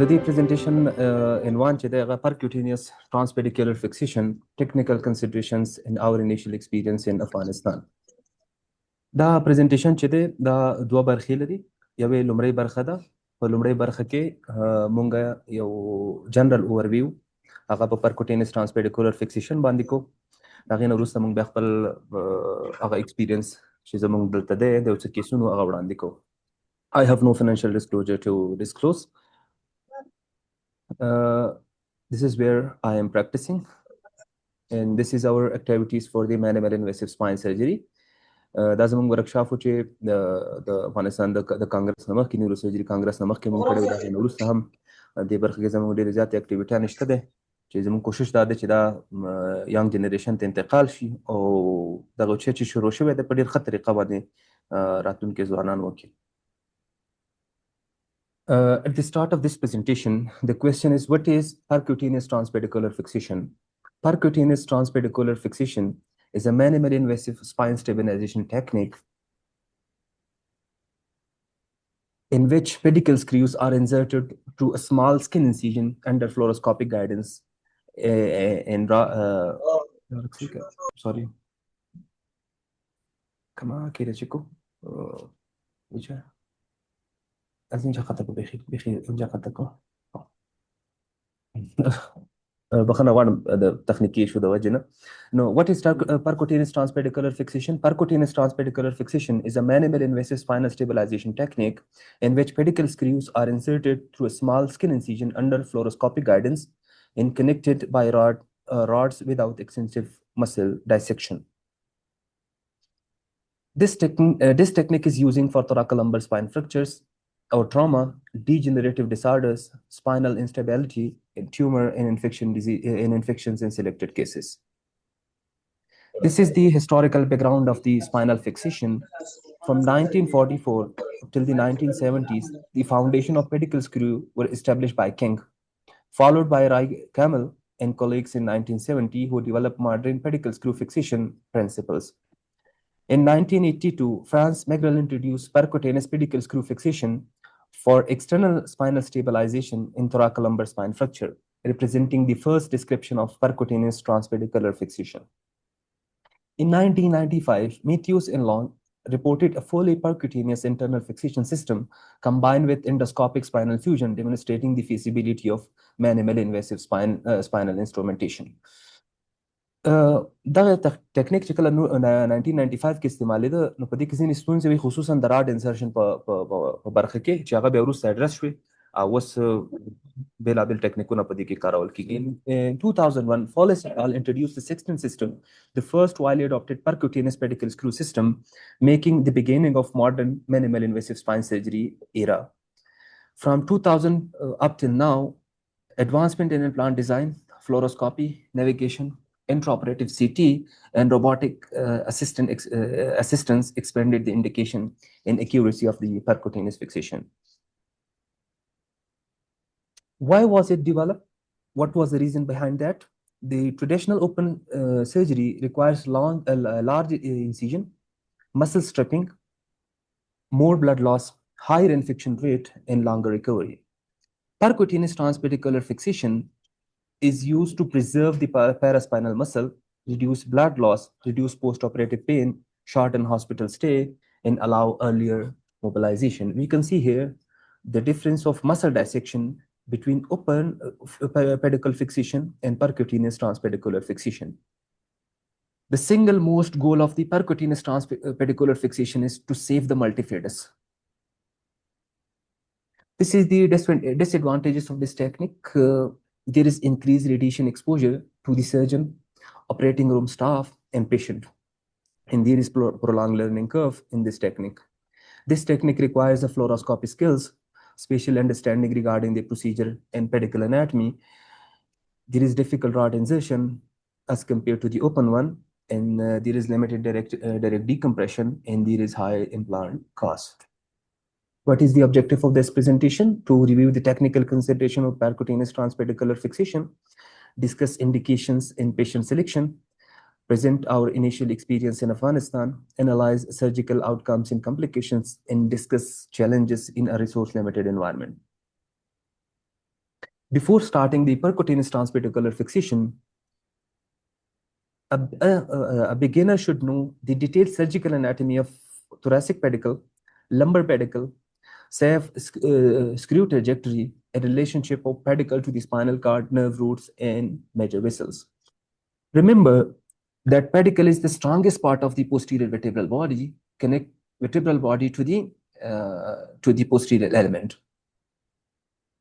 the presentation in one percutaneous transpedicular fixation, technical considerations in our initial experience in Afghanistan. دا presentation چې دی دا دوه برخې لري. یوې لومړۍ برخه ده. په لومړۍ برخه کې مونږ یو جنرال اوورویو هغه په percutaneous transpedicular fixation باندې کو. هغې نه وروسته مونږ بیا خپل هغه experience چې زمونږ دلته دی د یو څه کیسونو هغه وړاندې کو. I have no financial disclosure to disclose. This is where I am practicing, and this is our activities for the minimal invasive spine surgery. دا زموږ ورکشاپ چې د افغانستان د کانګرس نه مخکې نیوروسرجري کانګرس نه مخکې مونږ کړی و. د هغې نه وروسته هم دې برخه کې زموږ ډېرې زیاتې اکټیویټیانې شته دی چې زموږ کوشش دا دی چې دا ینګ جنریشن ته انتقال شي او دغه چې شروع شوی دی په ډېر ښه طریقه باندې راتلونکي ځوانان وکړي. At the start of this presentation, the question is, what is percutaneous transpedicular fixation? Percutaneous transpedicular fixation is a minimally invasive spine stabilization technique in which pedicle screws are inserted through a small skin incision under fluoroscopic guidance sorry. Come on, Kira Chico. Which بخښنه غواړم د تخنیکي ایشو د وجې نه. No, what is percutaneous transpedicular fixation? Percutaneous transpedicular fixation is a minimal invasive spinal stabilization technique in which pedicle screws are inserted through a small skin incision under fluoroscopic guidance and connected by rods without extensive muscle dissection. This technique is using for thoracolumbar spine fractures or trauma, degenerative disorders, spinal instability, and tumor and infections in selected cases. This is the historical background of the spinal fixation. From 1944 till the 1970s, the foundation of pedicle screw were established by King, followed by Rai Camel and colleagues in 1970 who developed modern pedicle screw fixation principles. In 1982, Franz Magrel introduced percutaneous pedicle screw fixation for external spinal stabilization in thoracolumbar spine fracture, representing the first description of percutaneous transpedicular fixation. In 1995, Matthews and Long reported a fully percutaneous internal fixation system combined with endoscopic spinal fusion, demonstrating the feasibility of minimally invasive spinal instrumentation. دغه ټکنیک چې کله 1995 کې استعمالېده نو په دې کې ځینې ستونزې وي، خصوصا د راډ انسرشن په برخه کې چې هغه بیا وروسته اډرس شوې او اوس بېلابېل ټکنیکونه په دې کې کارول کېږي. In 2001, Follis et al. Introduced the Sexton system, the first widely adopted percutaneous pedicle screw system, making the beginning of modern minimal invasive spine surgery era. From 2000 up till now, advancement in implant design, fluoroscopy, navigation, intraoperative CT, and robotic assistance expanded the indication and accuracy of the percutaneous fixation. Why was it developed? What was the reason behind that? The traditional open surgery requires large incision, muscle stripping, more blood loss, higher infection rate, and longer recovery. Percutaneous transpedicular fixation is used to preserve the paraspinal muscle, reduce blood loss, reduce post-operative pain, shorten hospital stay, and allow earlier mobilization. We can see here the difference of muscle dissection between open pedicle fixation and percutaneous transpedicular fixation. The single most goal of the percutaneous transpedicular fixation is to save the multifidus. This is the disadvantages of this technique. There is increased radiation exposure to the surgeon, operating room staff, and patient. And there is prolonged learning curve in this technique. This technique requires a fluoroscopy skills, spatial understanding regarding the procedure and pedicle anatomy. There is difficult rod insertion as compared to the open one, and there is limited direct decompression, and there is high implant cost. What is the objective of this presentation? To review the technical consideration of percutaneous transpedicular fixation, discuss indications in patient selection, present our initial experience in Afghanistan, analyze surgical outcomes and complications, and discuss challenges in a resource-limited environment. Before starting the percutaneous transpedicular fixation, a beginner should know the detailed surgical anatomy of thoracic pedicle, lumbar pedicle, safe screw trajectory, and relationship of pedicle to the spinal cord, nerve roots, and major vessels. Remember that pedicle is the strongest part of the posterior vertebral body, connect vertebral body to the posterior element.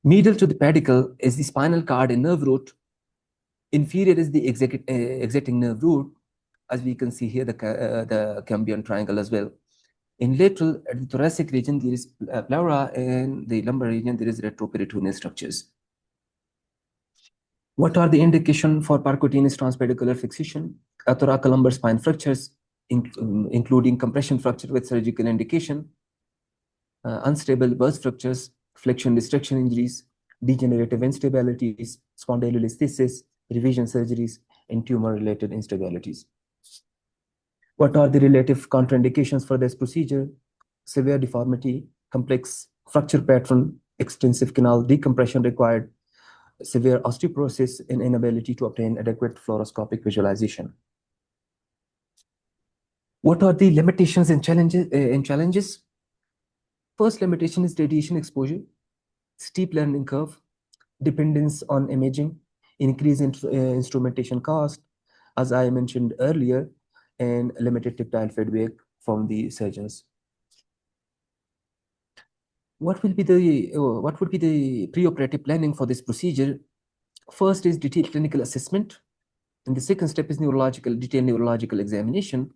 Medial to the pedicle is the spinal cord and nerve root. Inferior is the exiting nerve root, as we can see here, the cambion triangle as well. In lateral, at the thoracic region, there is pleura, and the lumbar region, there is retroperitoneal structures. What are the indications for percutaneous transpedicular fixation? Thoracolumbar spine fractures, including compression fracture with surgical indication, unstable burst fractures, flexion distraction injuries, degenerative instabilities, spondylolisthesis, revision surgeries, and tumor-related instabilities. What are the relative contraindications for this procedure? Severe deformity, complex fracture pattern, extensive canal decompression required, severe osteoporosis, and inability to obtain adequate fluoroscopic visualization. What are the limitations and challenges? First limitation is radiation exposure, steep learning curve, dependence on imaging, increase in instrumentation cost, as I mentioned earlier, and limited tactile feedback from the surgeons. What would be the preoperative planning for this procedure? First is detailed clinical assessment, and the second step is detailed neurological examination.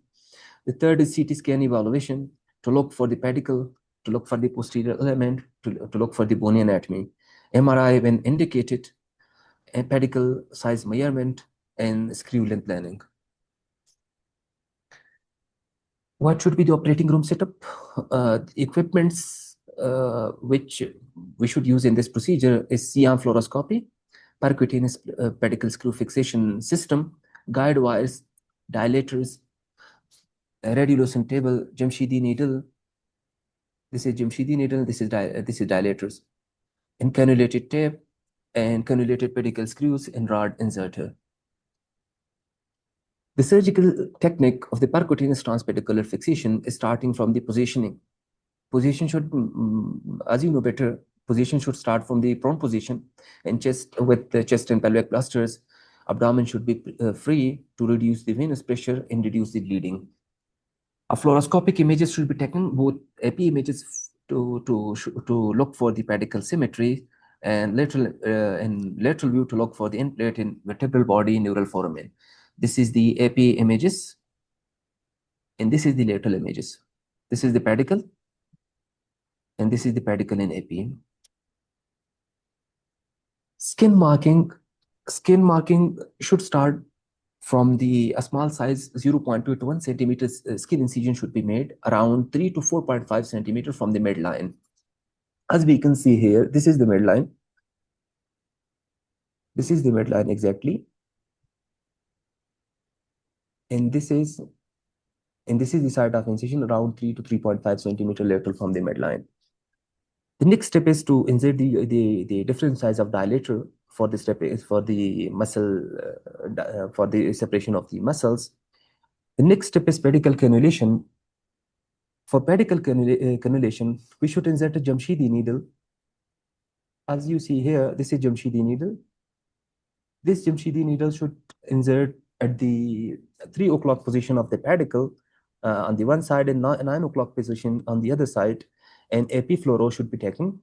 The third is CT scan evaluation to look for the pedicle, to look for the posterior element, to look for the bony anatomy. MRI when indicated, and pedicle size measurement, and screw length planning. What should be the operating room setup? Equipments which we should use in this procedure is C-arm fluoroscopy, percutaneous pedicle screw fixation system, guide wires, dilators, a radiolucent table, Jamshidi needle. This is Jamshidi needle. This is dilators, and cannulated tape, and cannulated pedicle screws, and rod inserter. The surgical technique of the percutaneous transpedicular fixation is starting from the positioning. Position should, as you know better, position should start from the prone position, and chest with the chest and pelvic clusters. Abdomen should be free to reduce the venous pressure and reduce the bleeding. A fluoroscopic images should be taken, both AP images to look for the pedicle symmetry, and lateral view to look for the end plate in vertebral body neural foramen. This is the AP images, and this is the lateral images. This is the pedicle, and this is the pedicle in AP. Skin marking should start from a small size 0.2 to 1 centimeters skin incision should be made around 3 to 4.5 centimeters from the midline. As we can see here, this is the midline. This is the midline exactly. And this is the site of incision around 3 to 3.5 centimeter lateral from the midline. The next step is to insert the different size of dilator. For this step is for the muscle, for the separation of the muscles. The next step is pedicle cannulation. For pedicle cannulation, we should insert a Jamshidi needle. As you see here, this is Jamshidi needle. This Jamshidi needle should insert at the 3 o'clock position of the pedicle on the one side, and 9 o'clock position on the other side. And AP fluoro should be taken,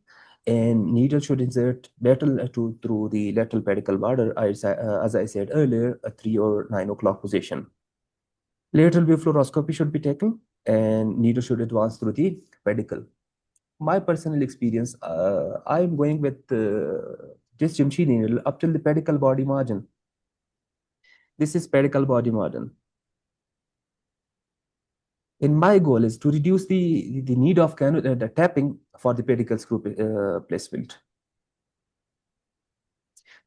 and needle should insert lateral through the lateral pedicle border, as I said earlier, a 3 or 9 o'clock position. Lateral view fluoroscopy should be taken, and needle should advance through the pedicle. My personal experience, I'm going with this Jamshidi needle up till the pedicle body margin. This is pedicle body margin. And my goal is to reduce the need of the tapping for the pedicle screw placement.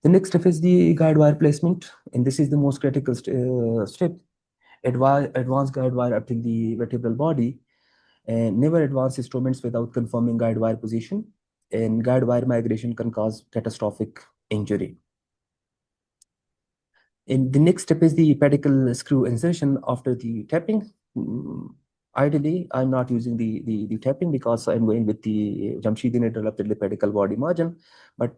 The next step is the guide wire placement, and this is the most critical step. Advance guide wire up till the vertebral body, and never advance instruments without confirming guide wire position. And guide wire migration can cause catastrophic injury. And the next step is the pedicle screw insertion after the tapping. Ideally, I'm not using the tapping because I'm going with the Jamshidi developed pedicle body margin, but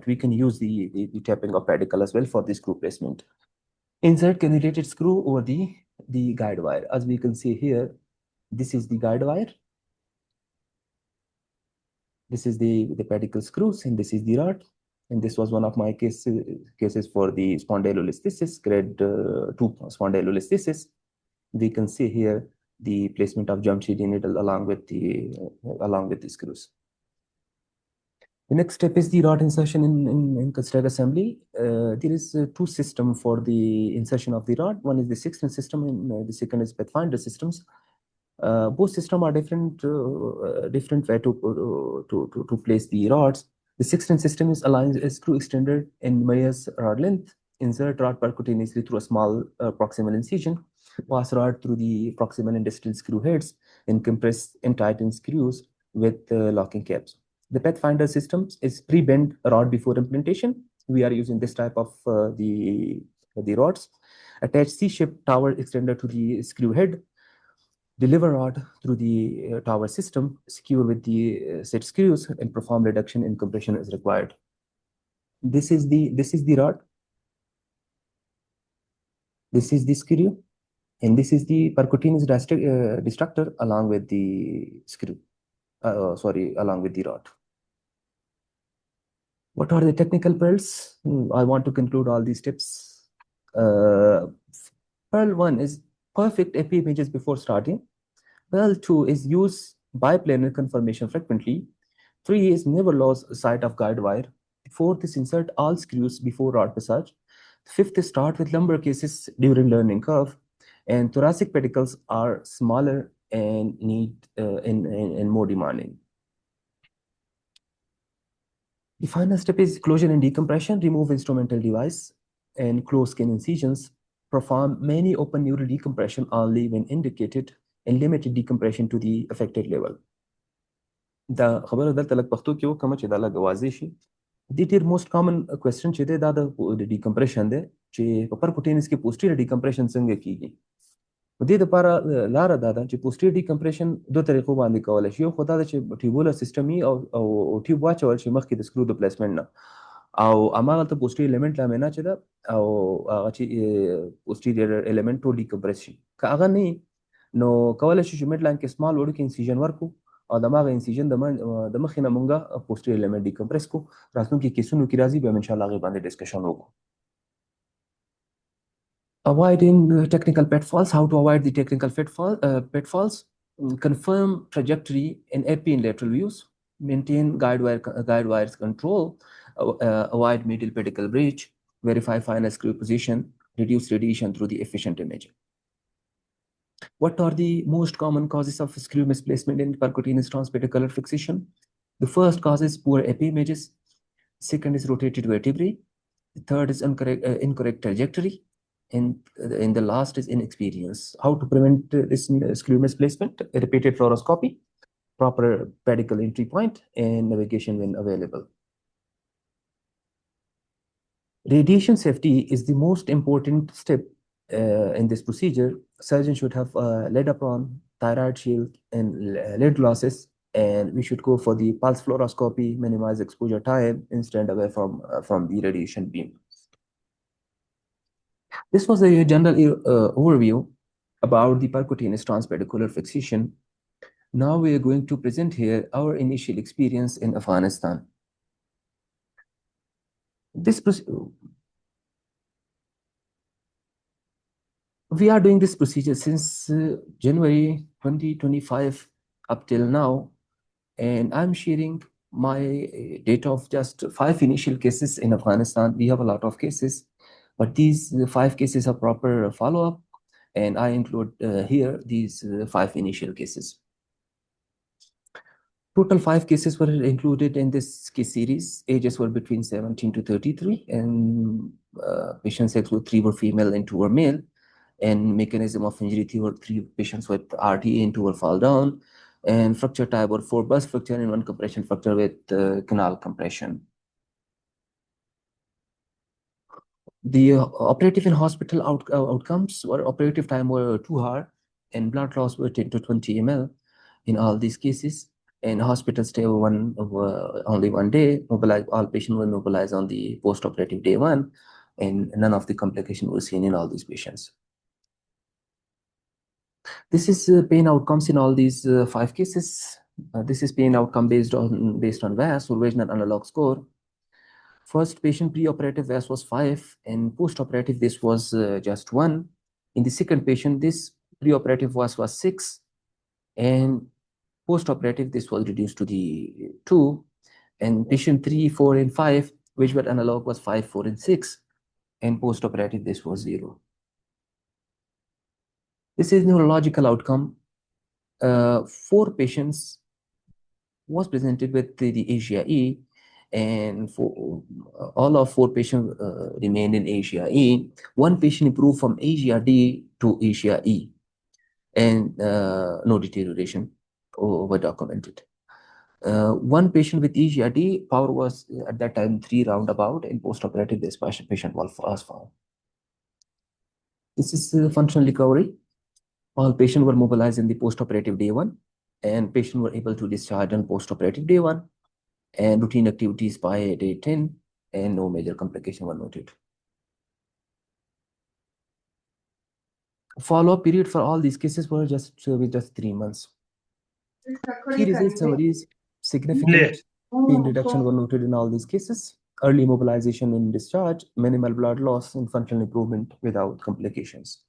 we can use the tapping of pedicle as well for the screw placement. Insert cannulated screw over the guide wire. As we can see here, this is the guide wire. This is the pedicle screws, and this is the rod. And this was one of my cases for the spondylolisthesis, grade 2 spondylolisthesis. We can see here the placement of Jamshidi needle along with the screws. The next step is the rod insertion in construct assembly. There is two systems for the insertion of the rod. One is the sextant system, and the second is pathfinder systems. Both systems are different way to place the rods. The sextant system is aligned a screw extender and measures rod length. Insert rod percutaneously through a small proximal incision. Pass rod through the proximal and distal screw heads and compress and tighten screws with locking caps. The Pathfinder system is pre-bent rod before implantation. We are using this type of the rods. Attach C-shaped tower extender to the screw head. Deliver rod through the tower system, secure with the set screws, and perform reduction in compression as required. This is the rod. This is the screw, and this is the percutaneous destructor along with the screw. Along with the rod. What are the technical pearls? I want to conclude all these tips. Pearl 1 is perfect AP images before starting. Pearl 2 is use biplanar conformation frequently. 3 is never lose sight of guide wire. 4th is insert all screws before rod passage. 5th is start with lumbar cases during learning curve. And thoracic pedicles are smaller and need and more demanding. The final step is closure and decompression. Remove instrumental device and close skin incisions. Perform many open neural decompression only when indicated and limited decompression to the affected level. دا خبره دلته لږ پښتو کې وکړم چې دا لږ واضح شي. د ډېر موست کامن کوېسچن چې دی دا د ډیکمپریشن دی چې په پرکوټینس کې پوسټیریور ډیکمپریشن څنګه کیږي. په دې لپاره لاره دا ده چې پوسټیریور ډیکمپریشن دوه طریقو باندې کولی شي. یو خو دا ده چې ټیوبولر سیسټم او ټیوب واچول شي مخکې د سکرو د پلیسمنټ نه، او هماغلته پوسټیریور الیمنټ لامینه چې ده او هغه چې پوسټیریور الیمنټ ټول ډیکمپریس شي. که هغه نه نو کولی شي چې میډ لاین کې سمال وړوکی انسیژن ورکړو او د هغه انسیژن د مخې نه مونږه پوسټیریور الیمنټ ډیکمپریس کړو. راتلونکي کیسونو کې راځي، بیا هم انشاءالله هغې باندې ډسکشن وکړو. Avoiding technical pitfalls. How to avoid the technical pitfalls? Confirm trajectory in AP and lateral views. Maintain guide wires control. Avoid medial pedicle breach. Verify final screw position. Reduce radiation through the efficient imaging. What are the most common causes of screw misplacement in percutaneous transpedicular fixation? The first cause is poor AP images. Second is rotated vertebrae. The third is incorrect trajectory. And the last is inexperience. How to prevent this screw misplacement? Repeated fluoroscopy, proper pedicle entry point, and navigation when available. Radiation safety is the most important step in this procedure. Surgeon should have lead apron, thyroid shield, and lead glasses, and we should go for the pulse fluoroscopy, minimize exposure time, and stand away from the radiation beam. This was a general overview about the percutaneous transpedicular fixation. Now we are going to present here our initial experience in Afghanistan. We are doing this procedure since January 2025 up till now, and I'm sharing my data of just 5 initial cases in Afghanistan. We have a lot of cases, but these 5 cases are proper follow-up, and I include here these 5 initial cases. Total 5 cases were included in this case series. Ages were between 17 to 33, and patient sex were 3 were female and 2 were male. And mechanism of injury, 3 patients with RTA and 2 were fall down. And fracture type were 4 burst fracture and 1 compression fracture with canal compression. The operative and hospital outcomes were operative time were 2 hours and blood loss were 10 to 20 ml in all these cases. And hospital stay only 1 day. All patients were mobilized on the post-operative day 1, and none of the complications were seen in all these patients. This is pain outcomes in all these 5 cases. This is pain outcome based on VAS or vaginal analog score. First patient preoperative VAS was 5, and postoperative this was just 1. In the second patient, this preoperative was 6, and postoperative this was reduced to the 2. And patient 3, 4, and 5, which were analog, was 5, 4, and 6, and postoperative this was 0. This is neurological outcome. 4 patients was presented with the Asia E, and for all of 4 patients remained in Asia E. 1 patient improved from Asia D to Asia E, and no deterioration were documented. 1 patient with Asia D, power was at that time 3 roundabout, and post-operative this patient was found. This is functional recovery. All patients were mobilized in the post-operative day 1, and patients were able to discharge on post-operative day 1, and routine activities by day 10, and no major complication were noted. Follow-up period for all these cases were just 3 months. Key result summaries: significant pain reduction were noted in all these cases, early mobilization and discharge, minimal blood loss, and functional improvement without complications.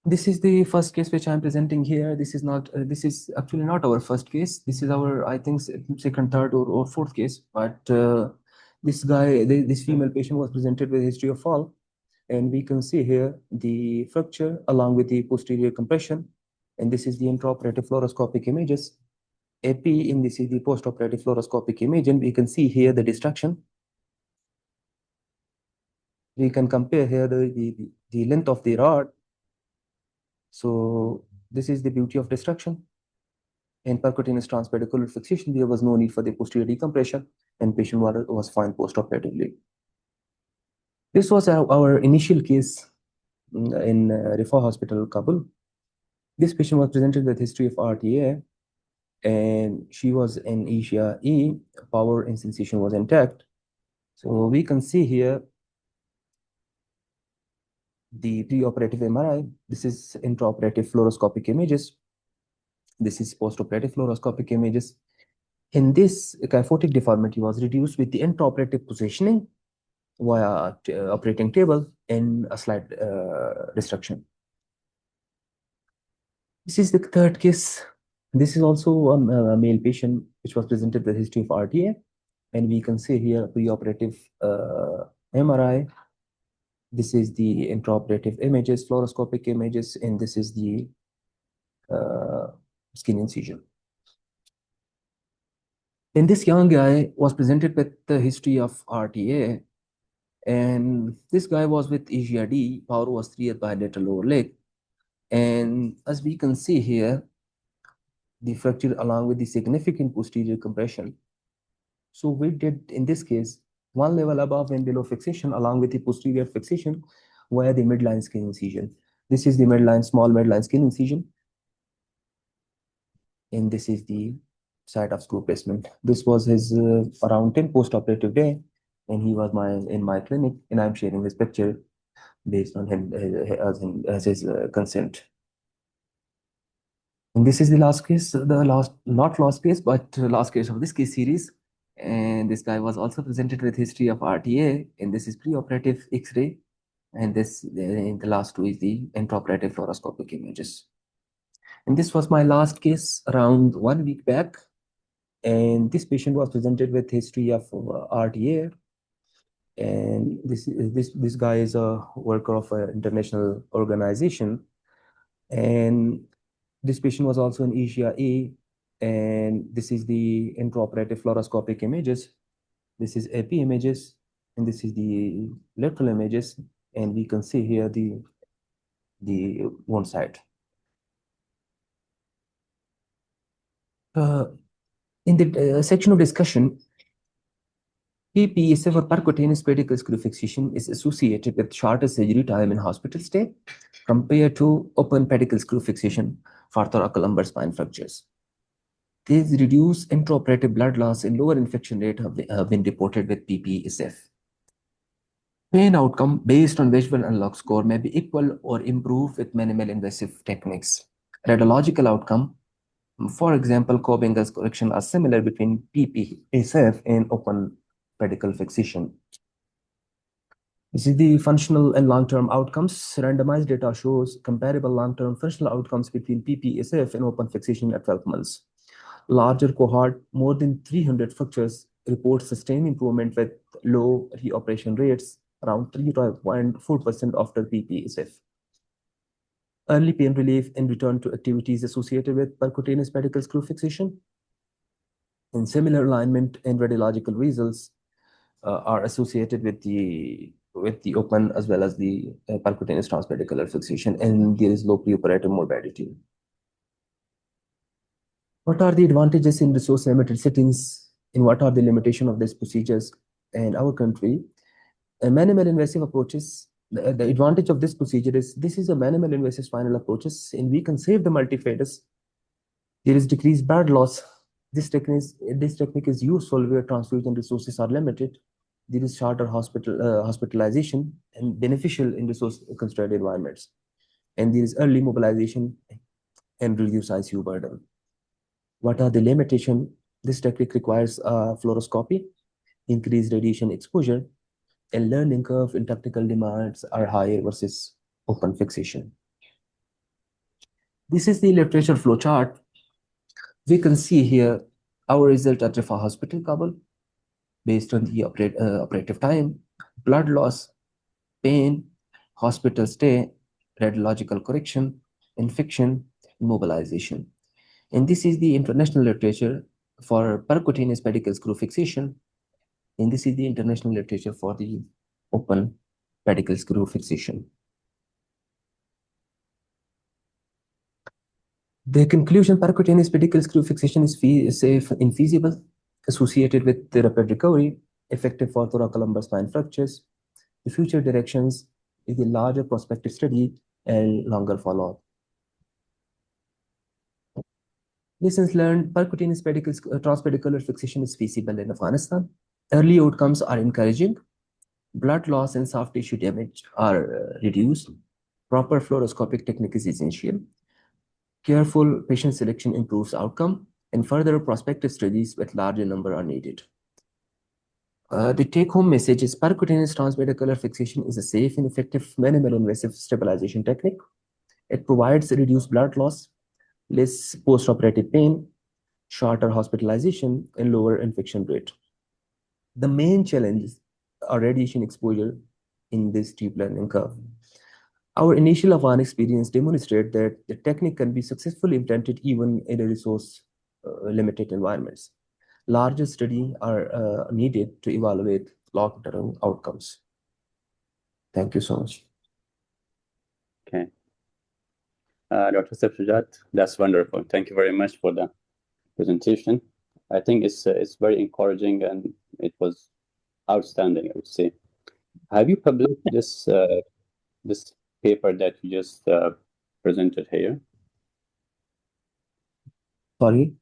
This is the first case which I'm presenting here. This is actually not our first case. This is our, I think, second, third, or fourth case. But this female patient was presented with a history of fall, and we can see here the fracture along with the posterior compression. And this is the intraoperative fluoroscopic images. AP, and this is the postoperative fluoroscopic image, and we can see here the destruction. We can compare here the length of the rod. So this is the beauty of destruction. In percutaneous transpedicular fixation, there was no need for the posterior decompression, and patient was fine postoperatively. This was our initial case in Rifah Hospital, Kabul. This patient was presented with history of RTA, and she was in Asia E. Power and sensation was intact. So we can see here the preoperative MRI. This is intraoperative fluoroscopic images. This is postoperative fluoroscopic images. In this, kyphotic deformity was reduced with the intraoperative positioning via operating table and a slight destruction. This is the third case. This is also a male patient which was presented with history of RTA, and we can see here preoperative MRI. This is the intraoperative images, fluoroscopic images, and this is the skin incision. And this young guy was presented with the history of RTA, and this guy was with Asia D. Power was 3 at bilateral lower leg. And as we can see here, the fracture along with the significant posterior compression. So we did, in this case, 1 level above and below fixation along with the posterior fixation via the midline skin incision. This is the small midline skin incision. And this is the site of screw placement. This was his around 10 post-operative day, and he was in my clinic, and I'm sharing this picture based on him as his consent. And this is the last case, not last case, but last case of this case series. And this guy was also presented with history of RTA, and this is preoperative X-ray, and this in the last 2 is the intraoperative fluoroscopic images. And this was my last case around 1 week back, and this patient was presented with history of RTA, and this guy is a worker of an international organization, and this patient was also in Asia A, and this is the intraoperative fluoroscopic images. This is AP images, and this is the lateral images, and we can see here the one side. In the section of discussion, PPSF or percutaneous pedicle screw fixation is associated with shorter surgery time in hospital stay compared to open pedicle screw fixation for thoracolumbar spine fractures. These reduced intraoperative blood loss and lower infection rate have been reported with PPSF. Pain outcome based on visual analog score may be equal or improved with minimal invasive techniques. Radiological outcome, for example, co-Bengal's correction, are similar between PPSF and open pedicle fixation. This is the functional and long-term outcomes. Randomized data shows comparable long-term functional outcomes between PPSF and open fixation at 12 months. Larger cohort, more than 300 fractures, report sustained improvement with low reoperation rates, around 3.4% after PPSF. Early pain relief and return to activities associated with percutaneous pedicle screw fixation. And similar alignment and radiological results are associated with the open as well as the percutaneous transpedicular fixation, and there is low preoperative morbidity. What are the advantages in resource-limited settings, and what are the limitations of these procedures in our country? Minimal invasive approaches. The advantage of this procedure is this is a minimal invasive spinal approaches, and we can save the multifidus. There is decreased blood loss. This technique is useful where transfusion resources are limited. There is shorter hospitalization and beneficial in resource-constrained environments. And there is early mobilization and reduced ICU burden. What are the limitations? This technique requires fluoroscopy, increased radiation exposure, and learning curve and technical demands are higher versus open fixation. This is the literature flow chart. We can see here our result at Rifah Hospital, Kabul, based on the operative time, blood loss, pain, hospital stay, radiological correction, infection, mobilization. And this is the international literature for percutaneous pedicle screw fixation. And this is the international literature for the open pedicle screw fixation. The conclusion, percutaneous pedicle screw fixation is safe and feasible, associated with the rapid recovery, effective for thoracolumbar spine fractures. The future directions is a larger prospective study and longer follow-up. Lessons learned, percutaneous pedicle transpedicular fixation is feasible in Afghanistan. Early outcomes are encouraging. Blood loss and soft tissue damage are reduced. Proper fluoroscopic technique is essential. Careful patient selection improves outcome, and further prospective studies with larger number are needed. The take-home message is percutaneous transpedicular fixation is a safe and effective minimal invasive stabilization technique. It provides reduced blood loss, less post-operative pain, shorter hospitalization, and lower infection rate. The main challenges are radiation exposure in this steep learning curve. Our initial Afghan experience demonstrates that the technique can be successfully implemented even in a resource-limited environments. Larger studies are needed to evaluate long-term outcomes. Thank you so much. Okay. Dr. Shujat, that's wonderful. Thank you very much for the presentation. I think it's very encouraging and it was outstanding, I would say. Have you published this this paper that you just presented here? Sorry?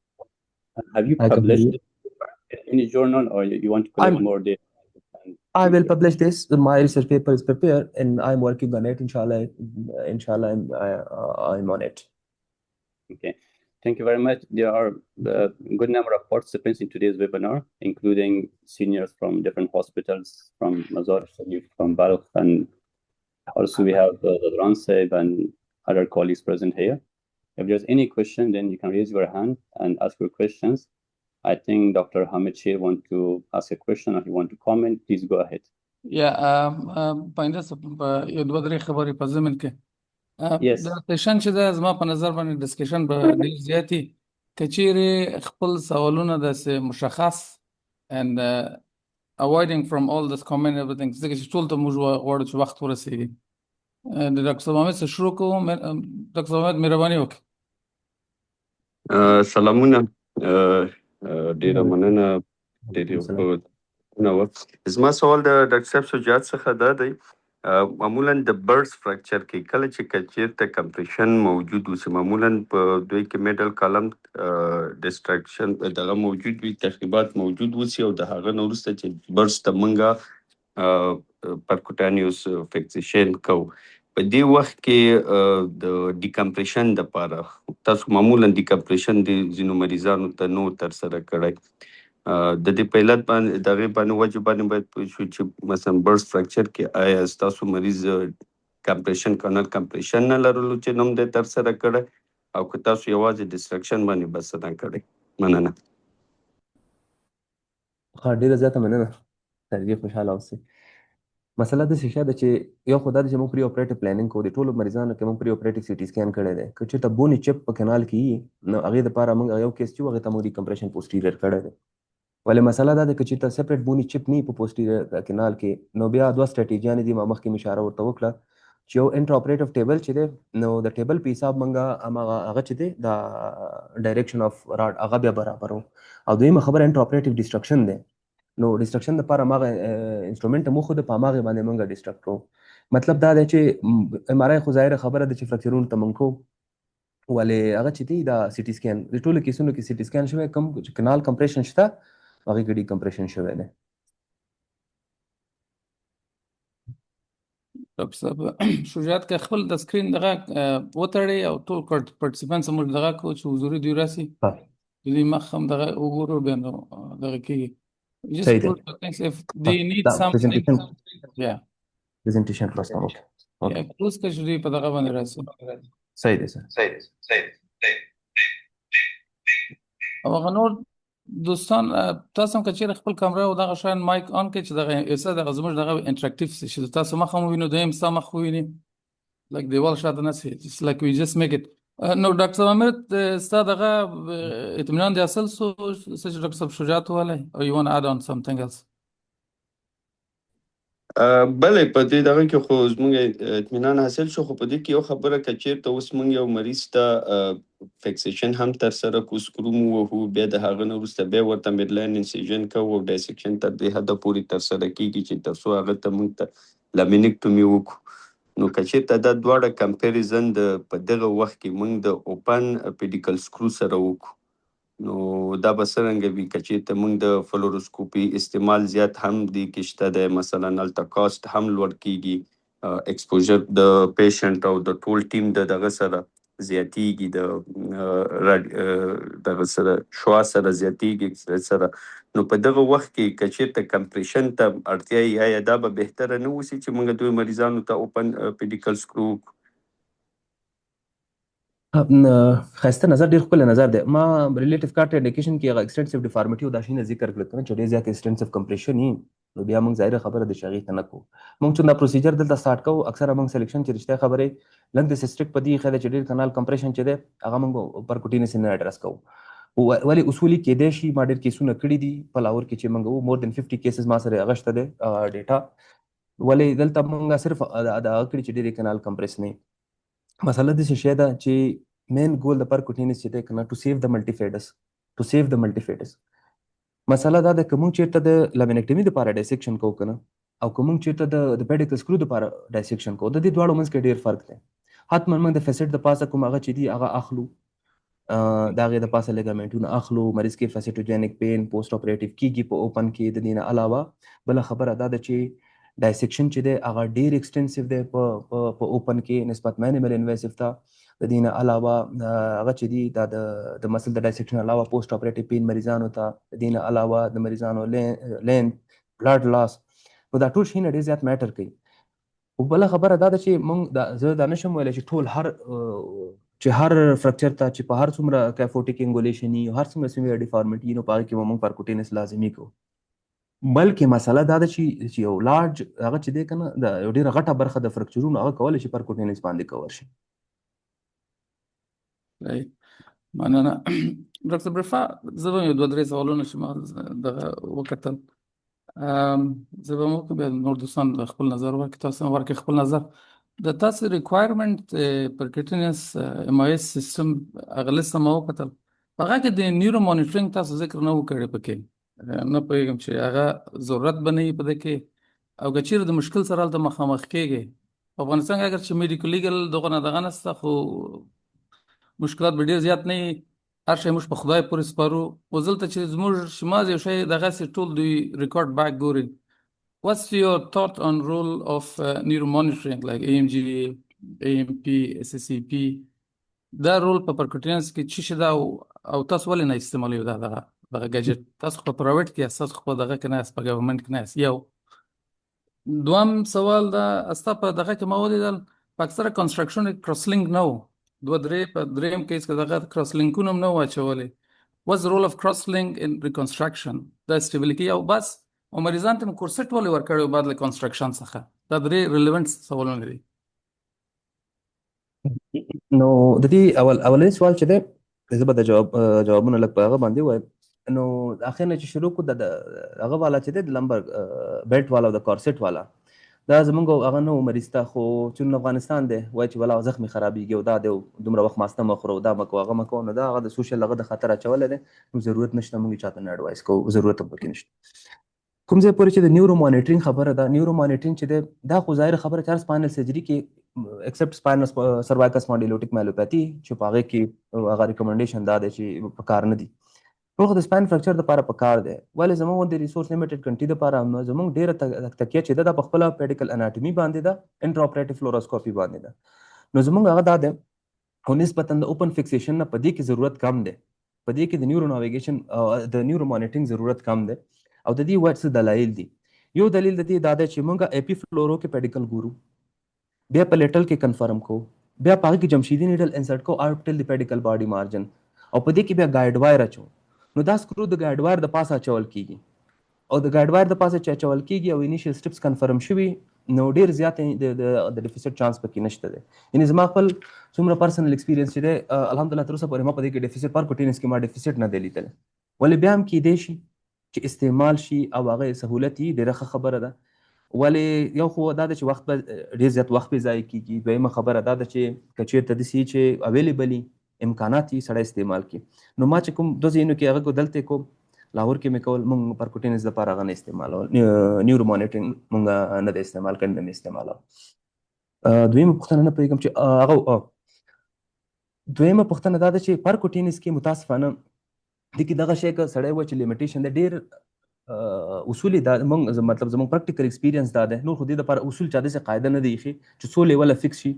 Have you published it in any journal, or you want to collect more data? I will publish this. My research paper is prepared and I'm working on it. Inshallah, I'm on it. Okay. Thank you very much. There are a good number of participants in today's webinar, including seniors from different hospitals, from Mazar Sharif, from Balkh, and also we have the Ranseb and other colleagues present here. If there's any question, then you can raise your hand and ask your questions. I think Dr. Hamid Shir wants to ask a question or you want to comment. Please go ahead. یو خبرې په ضمن کې Yes. د سیشن چې ده زما په نظر باندې ډسکشن به ډېر زیاتي که چیرې خپل سوالونه داسې مشخص and avoiding from all this comment and everything ځکه چې ټول ته موږ غواړو چې وخت ورسېږي د ډاکټر صاحب محمد څخه شروع کوو ډاکټر صاحب محمد مهرباني وکړئ سلامونه ډیره مننه ډیره نو زما سوال د ډاکټر صاحب شجاعت څخه دا دی معمولا د برس فراکچر کې کله چې چیرته کمپریشن موجود وي معمولا په دوی کې میډل کالم ډسټراکشن دغه موجود وي تخریبات موجود وي او د هغه نه وروسته چې برس ته مونږه پرکوټانیوس فکسیشن کوو په دې وخت کې د ډیکمپریشن دپاره تاسو معمولا ډیکمپریشن د ځینو مریضانو ته نو ترسره کړی د دې په علت باندې دغه باندې وجه باندې باید پوه شو چې مثلا برس فراکچر کې آیا ستاسو مریض کمپریشن کانال کمپریشن نه لرلو چې نوم دې ترسره کړی او که تاسو یوازې ډسټرکشن باندې بس نه کړی مننه ډیره زیاته مننه ترجیح خوشحاله اوسئ مسله د شیشه ده چې یو خدای چې موږ پری اپریټیو پلانینګ کوو د ټولو مریضانو کې موږ پری اپریټیو سی ټي سکین کړی دی که چېرته بونی چپ په کنال کې نو هغې دپاره موږ یو کیس چې هغې ته موږ ډیکمپریشن پوسټیریور کړی دی ولې مسله دا ده که چېرته سپریټ بونی چپ نه په پوسټیریور کنال کې نو بیا دوه سټریټیجیانې دي ما مخکې اشاره ورته وکړه چې یو انټرا اپریټیو ټیبل چې دی نو د ټیبل په حساب موږ هغه چې دی د ډایرکشن اف راډ هغه بیا برابرو او دویمه خبره انټرا اپریټیو ډسټرکشن دی نو ډسټرکشن لپاره ماغه انسټرومنټ مو خو د پاماغه باندې مونږه ډسټرکټ کوو مطلب دا دی چې ام آر آی خو ظاهره خبره ده چې فراکچرونه ته مونږ کوو ولې هغه چې دی دا سی ټي سکین د ټولو کیسونو کې سی ټي سکین شوی کم کنال کمپریشن شته هغه کې ډیکمپریشن شوی دی ډاکټر صاحب شجاعت که خپل د سکرین دغه وتړي او ټول پارټیسپانټس موږ دغه کو چې حضوري دی راسي د دې مخ هم دغه وګورو بیا نو دغه کېږي just صحیح دی close the things if they need something yeah presentation close کوم yeah close که شو په دغه باندې راسي صحیح دی سر او هغه نور دوستان تاسو هم که چیرې خپل کامره او دغه شان مایک آن کړئ چې دغه ایسه دغه زموږ دغه انټراکټیو شي چې تاسو مخ هم ووینو دویم ستا مخ وویني لکه دیوال شاته نه سي just like we just make it نو ډاکټر صاحب امیر ستا دغه اطمینان دی اصل سو چې ډاکټر صاحب شجاعت والی or you want to add on something else بله په دې دغه کې خو زموږ اطمینان حاصل شو خو په دې کې یو خبره که چېرته اوس موږ یو مریض ته فکسیشن هم ترسره کړو سکرو مو وهو بیا د هغه نه وروسته بیا ورته میډلاین انسیژن کوو او ډایسیکشن تر دې حده پورې ترسره کېږي چې تر څو هغه ته موږ ته لامینکټومي وکړو نو که چېرته دا دواړه کمپیریزن د په دغه وخت کې موږ د اوپن پیډیکل سکرو سره وکړو نو دا به څرنګه وي که چېرته موږ د فلوروسکوپي استعمال زیات هم دې کې شته دی مثلا هلته کاسټ هم لوړ کېږي ایکسپوژر د پیشنټ او د ټول ټیم د دغه سره زیاتیږي د دغه سره شوا سره زیاتیږي سره نو په دغه وخت کې که چېرته کمپریشن ته اړتیا یې آیا دا به بهتره نه اوسي چې موږ دوی مریضانو ته اوپن پیډیکل سکرو خسته نظر ډیر خپل نظر دی ما ریلیټیو کارت انډیکیشن کې هغه ایکسټنسیو ډیفارمیټي او دا شینه ذکر کړل چې ډیر زیات ایکسټنسیو کمپریشن نو بیا موږ ظاهره خبره د شغې ته نه کوو موږ چې دا پروسیجر دلته سٹارټ کوو اکثره موږ سلیکشن چې رښتیا خبره لنګ د سیسټریک په دې خاله چې ډیر کانال کمپریشن چې دی هغه موږ پرکوټینس نه اډرس کوو ولی اصولي کې دی شي ما ډیر کیسونه کړي دي په لاور کې چې موږ مور دین 50 کیسز ما سره غشته دي ډیټا ولی دلته موږ صرف دا کړی چې ډیر کانال کمپریس نه مسله د شې ده چې مین ګول د پرکوټینس چې دی کنه ټو سیو د ملټیفیډس مسله دا ده که موږ چېرته د لامینکټمي دپاره ډایسیکشن کوو که نه او که موږ چېرته د پیډیکل سکرو دپاره ډایسیکشن کوو د دې دواړو منځ کې ډېر فرق دی حتما موږ د فیسټ د پاسه کوم هغه چې دي هغه اخلو د هغې د پاسه لیګامنټونه اخلو مریض کې فیسټوجینک پین پوسټ اپریټیو کېږي په اوپن کې د دې نه علاوه بله خبره دا ده چې ډایسیکشن چې دی هغه ډېر ایکسټنسیو دی په اوپن کې نسبت مینیمل انویسیو ته د دې نه علاوه هغه چې دي دا د مسل د ډایسیکشن علاوه پوسټ اپریټیو پین مریضانو ته د دې نه علاوه د مریضانو لین بلډ لاس نو دا ټول شیونه ډېر زیات میټر کوي خو بله خبره دا ده چې موږ زه دا نشم ویلی چې ټول هر فراکچر ته چې په هر څومره کیفوټیک انګولیشن وي هر څومره سیویر ډیفارمیټي نو په هغې کې به موږ پرکوټینس لازمي کوو بلکې مسله دا ده چې یو لارج هغه چې دی که نه د یو ډېره غټه برخه د فرکچرونو هغه کولی شي پرکوټینس باندې کور شي مننه ډاکټر رفاه زه به یو دوه درې سوالونه چې ما دغه وکتل زه به وکړم بیا نور دوستان خپل نظر ورکړي تاسو هم ورکړئ خپل نظر د تاسو ریکوایرمنټ پرکټینس ایم آی ایس سیستم هغه لیست ما وکتل په هغه کې د نیورو مانیټرینګ تاسو ذکر نه و کړی پکې نه پوهېږم چې هغه ضرورت به نه وي په دې کې، او که چیرې د مشکل سره هلته مخامخ کېږي په افغانستان کې، اگر چې میډیکل لیګل دغه نه دغه نسته، خو مشکلات به ډېر زیات نه وي. هر شی موږ په خدای پورې سپارو. اوس دلته چې زموږ شماز یو شی دغسې ټول دوی ریکارډ بیک ګوري. What's your thought on role of neuromonitoring like AMG, AMP, SSCP؟ دا رول په پرکوټینس کې څه شي ده، او تاسو ولې نه استعمالوئ دغه ګیجټ؟ تاسو خو په پرایویټ کې یاست، تاسو خو په دغه کې نه یاست، په ګورنمنټ کې نه یاست. یو دوم سوال دا، ستا په دغه کې ما ولیدل په اکثره کنسټرکشن کې کراس لینک نه و، دوه درې په درېیم کیس کې دغه کراس لینکونه هم نه و اچولي. What's the role of cross link in reconstruction؟ دا استیبلیټي او بس، او مریضان ته مو کورسټ ولې ورکړی بعد له کنسټرکشن څخه؟ دا درې ریلیونټ سوالونه دي. نو د دې اولنی سوال چې دی زه به د جوابونه لږ په هغه باندې وایم. نو اخر نه چې شروع کړو د هغه والا چې دی د لمبر بیلټ والا او د کورسټ والا، دا زمونږ هغه نه و مریض ته، خو چون افغانستان دی وایي چې ولا زخمي خرابېږي او دا دی دومره وخت ماسته مه خورو، دا مه کوو هغه مه کوو، نو دا هغه د سوشل هغه د خطر اچولی دی. نو ضرورت نشته موږ چاته نه اډوایس کوو، ضرورت هم پکې نشته. کوم ځای پورې چې د نیورو مانیټرینګ خبره ده، نیورو مانیټرینګ چې دی دا خو ظاهره خبره چې هر سپاینل سرجري کې ایکسپټ سپاینل سروایکل سپانډیلوټیک مایلوپاثي چې په هغې کې هغه ریکمنډیشن دا دی چې په کار نه دي. خو د سپاین فراکچر دپاره په کار دی، ولې زموږ غوندې ریسورس لیمیټډ کنټري دپاره زموږ ډېره تکیه چې ده په خپله پیډیکل اناټومي باندې ده، انټراپریټیو فلوروسکوپي باندې ده. نو زموږ هغه دا دی، خو نسبتا د اوپن فکسیشن نه په دې کې ضرورت کم دی، په دې کې د نیورو ناویګیشن د نیورو مانیټرینګ ضرورت کم دی. او د دې څه دلایل دي؟ یو دلیل د دې دا دی چې موږ اپی فلورو کې پیډیکل ګورو، بیا په لیټل کې کنفرم کو، بیا په هغه کې جمشیدي نیډل انسرټ کو اپ ټل د پیډیکل باډي مارجن، او په دې کې بیا ګایډ وایر اچو. نو دا سکرو د ګایډ وایر د پاسه اچول کیږي، او د ګایډ وایر د پاسه چې اچول کیږي او انیشل سټپس کنفرم شوي، نو ډیر زیات د ډیفیسټ چانس پکې نشته دی. یعنی زما خپل څومره پرسنل ایکسپیرینس چې دی الحمدلله تر اوسه پورې ما په دې کې ډیفیسټ پرکوټینس کې ما ډیفیسټ نه دی لیدلی، ولې بیا هم کیدای شي چې استعمال شي او هغه سهولت یې ډېره ښه خبره ده. ولې یو خو دا ده چې وخت به ډېر زیات وخت پې ضایع کېږي، دویمه خبره دا ده چې که چېرته داسې چې اویلیبل امکانات یې سړی استعمال کړي. نو ما چې کوم دوه ځایونو کې هغه دلته کوم لاهور کې مې کول، موږ پرکوټینس دپاره هغه نه استعمالول، نیورو مانیټرینګ موږ نه دی استعمال کړی، نه مې استعمالول. دویمه پوښتنه نه پوهېږم چې هغه دویمه پوښتنه دا ده چې پرکوټینس کې متاسفانه دې کې دغه شی که سړی وایي چې لیمیټیشن دی ډېر اصول دا موږ مطلب زموږ پریکټیکل ایکسپیرینس دا دی، نور خو دې دپاره اصول چا داسې قاعده نه دی ایښې چې څو لیوله فکس شي.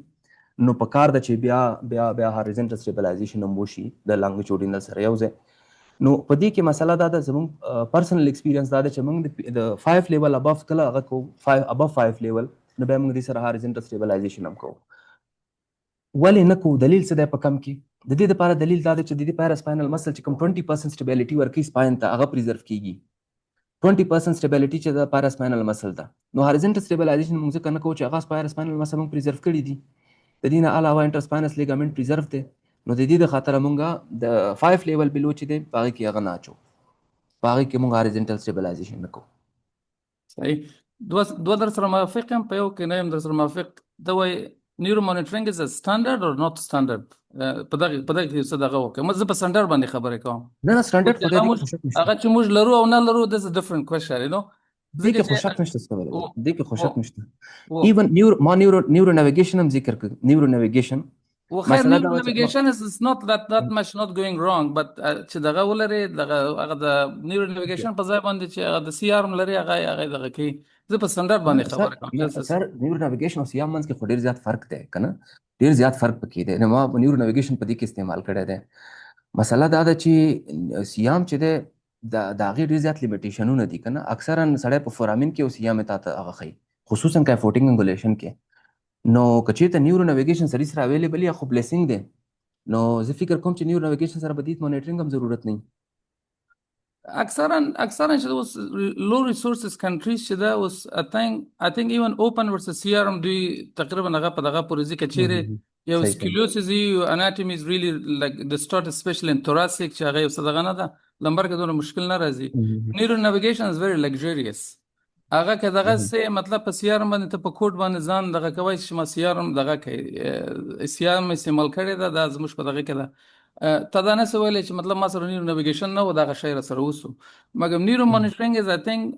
نو په کار ده چې بیا هارزنټل سټیبلایزیشن هم وشي د لانګچوډینل سره یو ځای. نو په دې کې مسله دا ده، زموږ پرسنل ایکسپیرینس دا ده چې موږ د 5 لیول اباف کله هغه کوو، اباف 5 لیول، نو بیا موږ دې سره هارزنټل سټیبلایزیشن هم کوو. ولې نه کوو؟ دلیل څه دی په کم کې؟ د دې لپاره دلیل دا دی چې د دې پیراسپاینل مسل چې کوم 20% سټیبیلیټي ورکوي سپاین ته، هغه پریزرو کیږي. 20% سټیبیلیټي چې د پیراسپاینل مسل ده، نو هارزنټل سټیبلایزیشن موږ ځکه نه کوو چې هغه پیراسپاینل مسل موږ پریزرو کړي دي، د دې نه علاوه انټرسپاینس لیګامنټ پریزرو دی. نو د دې د خاطره موږ د 5 لیول بلو چې دی په هغې کې هغه نه اچو، په هغې کې موږ هارزنټل سټیبلایزیشن نه کوو. صحیح. دوه در سره موافق یم، په یو کې نه یم در سره موافق. دا وایي نیورو مانیټرینګ از سټانډرډ اور ناٹ سټانډرډ. په دغه کې څه دغه وکړم، زه په سټانډرډ باندې خبرې کوم. نه سټانډرډ خو هغه چې موږ لرو او نه لرو، دس ډیفرنٹ کوېشن، یو نو. دې کې خو شک نشته څه ویل، دې کې خو شک نشته. ایون نیورو نیویګیشن هم ذکر کړ، نیورو نیویګیشن خیر نیورو نیویګیشن is not that much not going wrong, but چې دغه ولري هغه د نیورو نیویګیشن په ځای باندې چې هغه د سی ارم لري، هغه دغه کوي. زه په سټانډرډ باندې خبرې کوم. سر نیورو نیویګیشن او سی ارم منځ کې خو ډېر زیات فرق دی که نه، ډېر زیات فرق پکې دی. نو ما نیورو نیویګیشن په دې کې استعمال کړی دی. مسله دا ده چې سیام چې دی د هغې ډېر زیات لیمیټیشنونه دي که نه. اکثرا سړی په فورامین کې او سیام یې تا ته هغه ښیي، خصوصا کایفوټینګ انګولیشن کې. نو که چېرته نیورو نیویګیشن سړي سره اویلیبل یا خو بلیسنګ دی، نو زه فکر کوم چې نیورو نیویګیشن سره به دې مانیټرینګ هم ضرورت نه وي. اکثرا چې اوس لو ریسورسز کنټریز چې دا اوس I think even open versus CRM دوی تقریبا هغه په دغه پورې ځي که چیرې یو سکلیوسز یو اناټومي از ریلی لایک ډسټارټ اسپیشلی ان thoracic چې هغه یو څه دغه نه ده، لمبر کې دونه مشکل نه راځي. نیورو نیویګیشن از ویری لگژریس. هغه که دغه سه مطلب په CRM باندې ته په کوډ باندې ځان دغه کوي چې ما CRM دغه کوي CRM استعمال کړی ده، دا زموږ په دغه کې ده. تا دا نه ویلی چې مطلب ما سره نیرو نویګیشن نه و دغه شی را سره وسو مګر نیرو مانیټرینګ از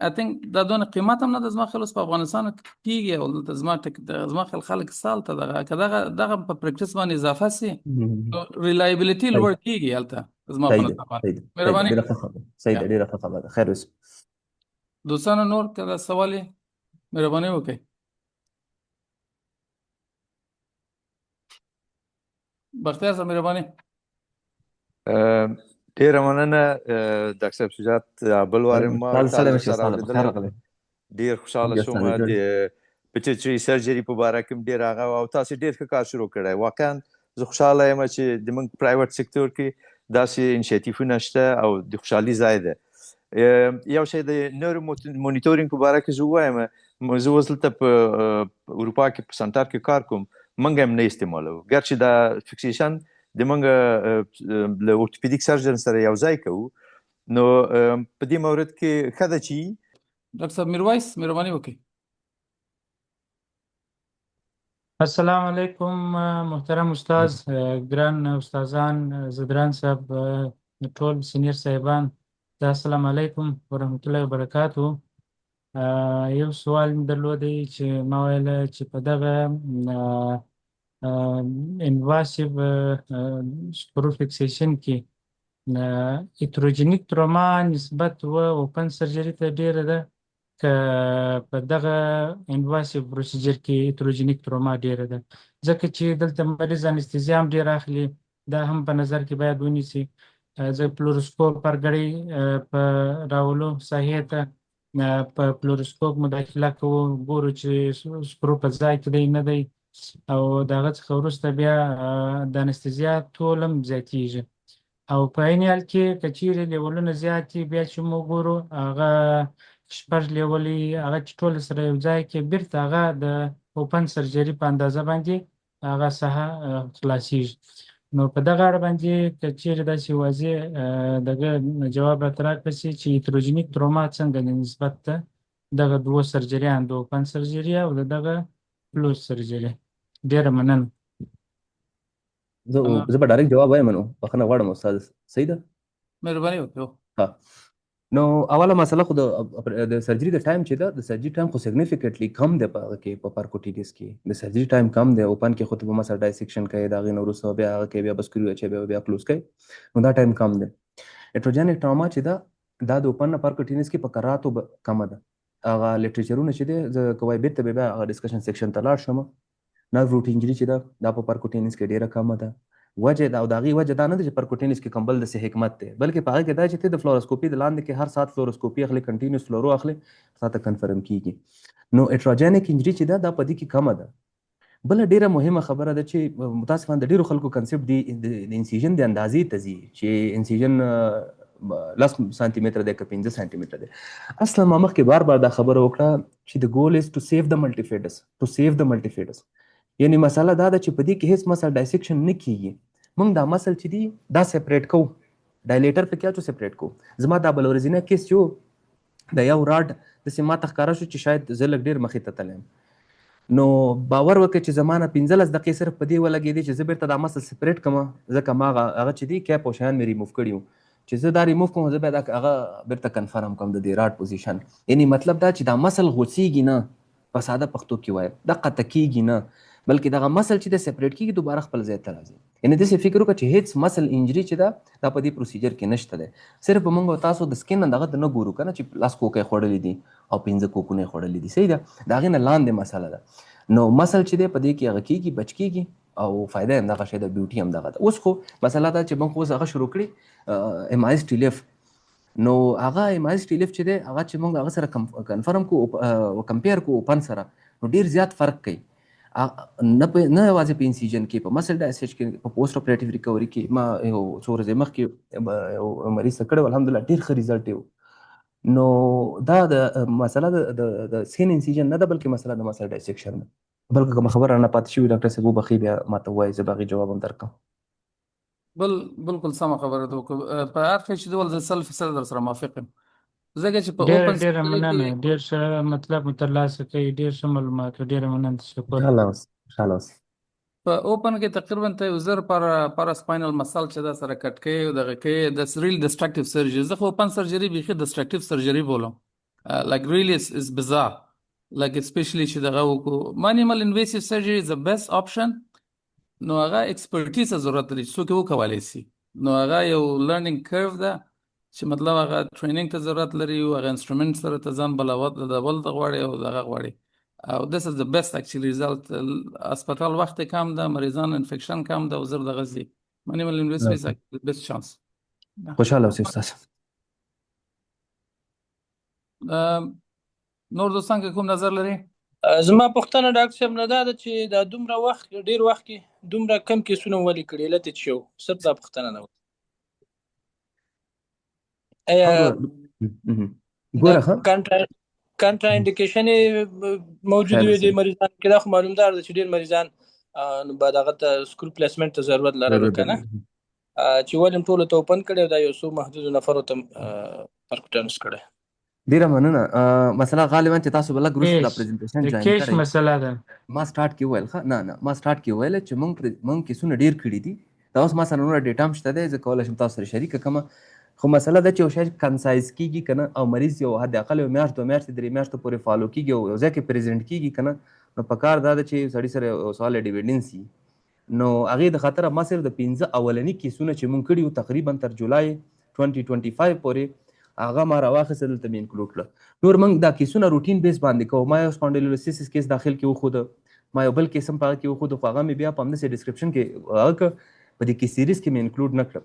I think دا دونه قیمت هم نه د زما خیال اوس په افغانستان کېږي او دلته زما خیال خلک سال ته دغه په پریکټس باندې اضافه سي ریلایبیلیټي لوړ کېږي هلته زما په نظر باندې مهرباني صحیح ده ډېره ښه خبره ده خیر اوسې دوستانو نور که دا سوال یې مهرباني وکړئ بختیار صاحب مهرباني ډیره مننه ډاکټر صاحب شجاعت بل وارم ما سره لیدل ډیر خوشاله شوم د پټیټري سرجري په باره کې ډیر هغه او تاسو ډیر ښه کار شروع کړی واقعا زه خوشاله یم چې د موږ پرایویټ سکتور کې داسې انیشیټیفونه شته او د خوشحالي ځای ده یو شی د نورو مونیټورینګ په باره کې زه وایم زه اوس دلته په اروپا کې په سنټر کې کار کوم موږ هم نه استعمالوو ګرچې دا فکسیشن د موږ له اورتوپیډیک سرجن سره یو ځای کوو نو په دې مورد کې ښه ده چې ډاکټر صاحب میرویس مهرباني وکړئ السلام علیکم محترم استاد ګران استادان زدران صاحب ټول سینیر صاحبان السلام علیکم ورحمت الله وبرکاتو یو سوال درلودی چې ما ویل چې په دغه invasive screw fixation کې هیتروجینیک تروما نسبت و اوپن سرجري ته ډیره ده که په دغه invasive پروسیجر کې هیتروجینیک تروما ډیره ده ځکه چې دلته مریض انستیزیا هم ډیر اخلي دا هم په نظر کې باید ونیسي زه فلوروسکوپ پرګړی په راولو ساحې ته په فلوروسکوپ مداخله کوو ګورو چې سکرو په ځای کې دی نه دی او دغه څخه وروسته بیا د انستیزیا ټول هم زیاتیږي او په عین حال کې که چیرې لیولونه زیات دي بیا چې موږ ګورو هغه شپږ لیولې هغه چې ټول سره یو ځای کې بیرته هغه د اوپن سرجري په اندازه باندې هغه ساحه خلاصیږي نو په دغه اړه باندې که چیرې داسې واضح دغه جواب راته راکړه شي چې هیتروجینیک تروما څنګه د نسبت ته دغه دوه سرجریان د اوپن سرجري او دغه کلوز سرجري ډیره مننه زه به ډایرکټ جواب وایم نو بخښنه غواړم استاد صحیح ده مهرباني وکړئ ها نو اوله مسله خو د سرجري د ټایم چې ده د سرجري ټایم خو سیګنیفیکنټلی کم دی په هغه کې په پرکوټیټیس کې د سرجري ټایم کم دی اوپن کې خو ته په مثلا ډایسیکشن کوي د هغې نه وروسته بیا هغه کې بیا بسکرو اچوي بیا کلوز کوي نو دا ټایم کم دی هیټروجینیک ټراما چې ده دا د اوپن نه پرکوټینس کې په کراتو کمه ده هغه لیټریچرونه چې دی زه کوای بیرته بیا هغه ډسکشن سیکشن ته لاړ شم نرو روټ انجري چې ده دا په پرکوټینس کې ډیره کمه ده وجه دا او د هغې وجه دا نه ده چې پرکوټینس کې کمبل داسې حکمت دی بلکې په هغه کې دا چې ته د فلوروسکوپي د لاندې کې هر ساعت فلوروسکوپي اخلي کنټینیوس فلورو اخلي تا ته کنفرم کیږي نو هیټروجینیک انجري چې ده دا په دې کې کمه ده بله ډیره مهمه خبره ده چې متاسفانه د ډیرو خلکو کنسپټ دی د انسیژن د اندازې ته ځي چې انسیژن 10 سانتي متر دی که 15 سانتي متر دی اصلا ما مخکې بار دا خبره وکړه چې د ګول از ټو سیو د ملټیفیډس یعنی مسله دا ده چې په دې کې هیڅ مسل ډایسیکشن نه کیږي موږ دا مسل چې دی دا سپریټ کوو ډایلیټر په کې اچو سپریټ کوو زما دا بل ورځنی کیس چې د یو راډ داسې ماته ښکاره شو چې شاید زه لږ ډېر مخې ته تللی نو باور وکړه چې زما نه 15 دقیقې صرف په دې ولګېدې چې زه بیرته دا مسل سپریټ کړم ځکه ما هغه چې دی کیپ او شیان مې ریموف کړي وو چې زه دا ریموف کوم زه بیا هغه بیرته کنفرم کوم د دې راډ پوزیشن یعنی مطلب دا چې دا مسل غوڅیږي نه په ساده پښتو کې وایم دقه تکیږي نه بلکې دغه مسل چې د سپریټ کیږي دوباره خپل ځای ته راځي یعنی داسې فکر وکړه چې هیڅ مسل انجري چې ده دا په دې پروسیجر کې نشته دی صرف موږ تاسو د سکین نه دغه نه ګورو که نه چې لاس کوکۍ خوړلي دي او 15 کوکونه یې خوړلي دي صحیح ده د هغې نه لاندې مسله ده نو مسل چې دی په دې کې هغه کېږي بچ کېږي او فایده هم دغه شی ده بیوټي هم دغه ده اوس خو مسله ده چې موږ اوس هغه شروع کړي MIS TLF نو هغه MIS TLF چې دی هغه چې موږ هغه سره کنفرم کو او کمپیر کو اوپن سره نو ډېر زیات فرق کوي نه یوازې په انسیژن کې په مسل ډایسیج کې په پوسټ اپریټیو ریکوري کې ما یو څو ورځې مخکې یو مریض ته کړی و الحمدلله ډېر ښه ریزلټ یې نو دا د مسله د سکین انسیژن نه ده بلکې مسله د مسل ډایسیکشن ده بلکې کومه خبره نه پاتې شوې ډاکټر صاحب وبخښئ بیا ماته ووایي زه به هغې جواب هم درکړم بالکل سمه خبره ده په هر څه چې ډول زه 100% در سره موافق یم ځکه چې په ډېره اوپن ډېره مننه ډېر ښه مطلب مو ترلاسه کوي ډېر ښه معلومات ډېره مننه شکر انشاءالله اوس په اوپن کې تقریبا ته یو زر پر سپاینل مسل چې دا سره کټ کوي او دغه کوي د ریل ډسټرکټیو سرجري. زه خو اوپن سرجري بیخي ډسټرکټیو سرجري بولم. Like really is bizarre. Like especially چې دغه وکړو مانیمل انویسیو سرجري is the best option. نو هغه ایکسپرټیز ضرورت لري څوک یې وکولی سي. نو هغه یو لرنینګ کرو ده چې مطلب هغه ټریننګ ته ضرورت لري او هغه انسټرومنټ سره ته ځان بلول ته غواړي او دغه غواړي. او this is the best actually result. هسپتال وخت کم ده، مریضان انفیکشن کم ده او زر دغه ځي. مانیمل انویسیو is the best chance. خوشحاله اوسئ استاد. نور دوستان که کوم نظر لري؟ زما پوښتنه ډاکټر صاحب نه ده چې دا دومره وخت ډیر وخت کې دومره کم کیسونه ولې کړي علت یې څه و؟ صرف دا پوښتنه نه وه. کانټرا انډیکیشن موجود وي د مریضانو کې؟ دا خو معلومدار ده چې ډیر مریضان به دغه ته سکرو پلیسمنټ ته ضرورت لرلو که نه، چې ولې ټولو ته اوپن کړی او دا یو څو محدودو نفرو ته پرکوټانوس کړی. ډیره مننه. مثلا غالبا چې تاسو بل ګروپ د پریزنټیشن جوائن کیش مسله ده. ما سٹارټ کې ویل نه ما سٹارټ کې ویل چې مونږ کیسونه ډیر کړي دي. دا اوس ما سره نور ډیټا هم شته دی، زه کولی شم تاسو سره شریک کړم. خو مسله ده چې یو شی کنسایز کیږي کنه او مریض یو حد اقل یو میاشت 2 میاشتې 3 میاشتو پورې فالو کیږي او یو ځای کې پریزنټ کیږي کنه، نو په کار دا ده چې سړي سره یو سالډ ایویډنس وي. نو هغې د خاطره ما صرف د 15 اولني کیسونه چې مونږ کړي وو تقریبا تر جولای 2025 پورې هغه ما راواخیسته دلته مې انکلوډ کړه. نور موږ دا کیسونه روټین بیس باندې کوو. ما یو سپانډیلولیسیس کیس داخل کې وښوده، ما یو بل کیس هم په هغه کې وښوده، خو هغه مې بیا په همداسې ډسکرپشن کې هغه کړه، په دې کې سیریز کې مې انکلوډ نه کړه.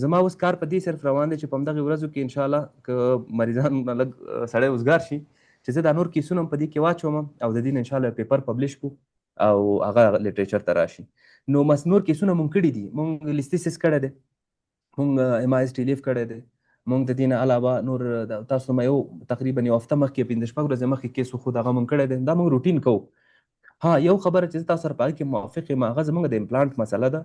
زما اوس کار په دې صرف روان دی چې په همدغې ورځو کې انشاءالله که مریضان لږ سړی اوزګار شي چې زه دا نور کیسونه هم په دې کې واچوم او د دې نه انشاءالله پیپر پبلش کړو او هغه لیټریچر ته راشي. نو نور کیسونه مونږ کړي دي. مونږ لیستیسس کړی دی، مونږ MIS ټیلیف کړی دی، مونږ د دې نه علاوه نور تاسو ما یو تقریبا یو هفته مخکې 15 شپږ ورځې مخکې کیس وښود، هغه مونږ کړی دی. دا مونږ روټین کوو. ها یو خبره چې زه تاسو سره په هغې کې موافق یم، هغه زموږ د امپلانټ مسله ده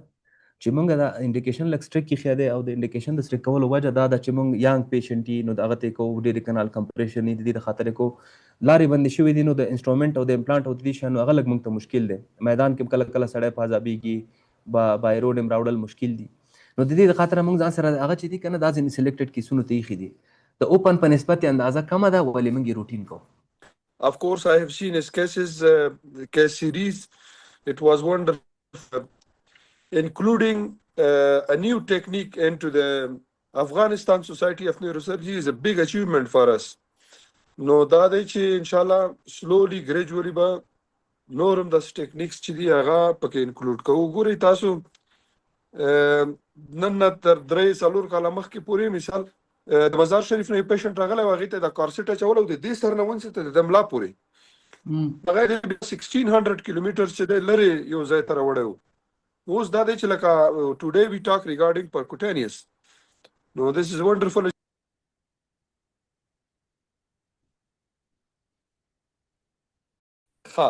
چې مونږ دا انډیکیشن لږ سټریک ایښی دی او د انډیکیشن د سټریک کولو وجه دا ده چې مونږ یانګ پیشنټ یي، نو د هغه ته یې کوو ډېرې کنال کمپریشن یي، د دې د خاطر یې کوو. لارې بندې شوې دي نو د انسټرومنټ او د امپلانټ او د دې شیانو هغه لږ مونږ ته مشکل دی. میدان کې کله کله سړی پازابېږي، بای روډ هم راوړل مشکل دي. نو د دې د خاطره مونږ ځان سره هغه چې دي که نه دا ځینې سلیکټډ کیسونو ته ایښي دي. د اوپن په نسبت یې اندازه کمه ده ولې مونږ یې روټین کوو. Of course, I have seen his cases, case series. It was wonderful, including a new technique into the Afghanistan Society of Neurosurgery is a big achievement for us. No, da de چې inshallah slowly gradually ba نورم د ټیکنیکس چې دی هغه پکې انکلوډ کوو. ګورئ تاسو نن تر 3-4 کاله مخکې پورې مثال د مزار شریف نه پیشنټ راغلی و، هغې ته د کارسیټ اچول او د دې سر نه ونڅې ته د ملا پورې هغه د 1600 کیلومیټر چې دی لرې یو ځای ته راوړی و. اوس دا دی چې لکه ټوډے وی ټاک ریګارډینګ پرکوټینیس. نو دس از ونډرفل. ها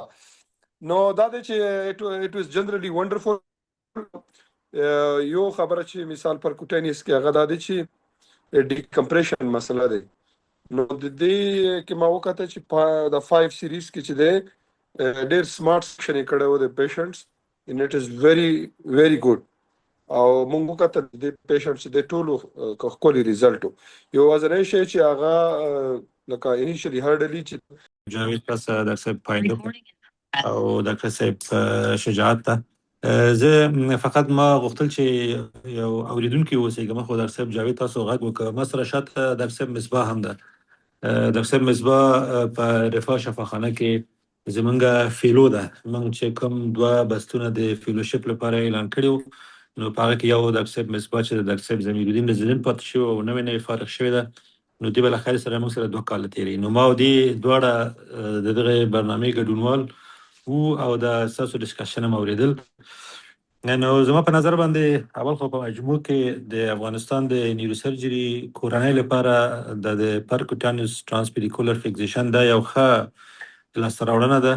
نو دا دی چې it was generally wonderful. یو خبره چې مثال پرکوټینیس کې هغه دا دی چې ډیکمپریشن مسله دی. نو د دې کې ما وکاته چې د 5 سیریز کې چې دی ډېر سمارټ سیکشن یې کړی و د پیشنټس and it is very very good. او مونږ وکاته د پیشنټ چې د ټولو ښکلي ریزلټ و. یو ورځنی شی چې هغه لکه انیشلی هرډلي چې جاوید تاسو ډاکټر صاحب پایلو او ډاکټر صاحب شجاعت ته زه فقط ما غوښتل چې یو اوریدونکي اوسېږم. خو ډاکټر صاحب جاوید تاسو غږ وکړه. ما سره شاته ډاکټر صاحب مصباح هم ده. ډاکټر صاحب مصباح په رفاه شفاخانه کې زمونږ فیلو ده. موږ چې کوم 2 بستونه د فیلوشپ لپاره اعلان کړي وو، نو په هغه کې یو ډاکټر صاحب مصباح چې د ډاکټر صاحب زمیرالدین رزیدنټ پاتې شوی او نوی فارغ شوی ده، نو دې بالاخره سره موږ سره 2 کاله تېري. نو ما او دې دواړه د دغه برنامې ګډونوال وو او د ستاسو ډسکشن هم اورېدل. نو زما په نظر باندې اول خو په مجموع کې د افغانستان د نیوروسرجري کورنۍ لپاره د پرکوټانیوس ټرانسپیډیکولر فیکسیشن دا یو ښه لاسته راوړنه ده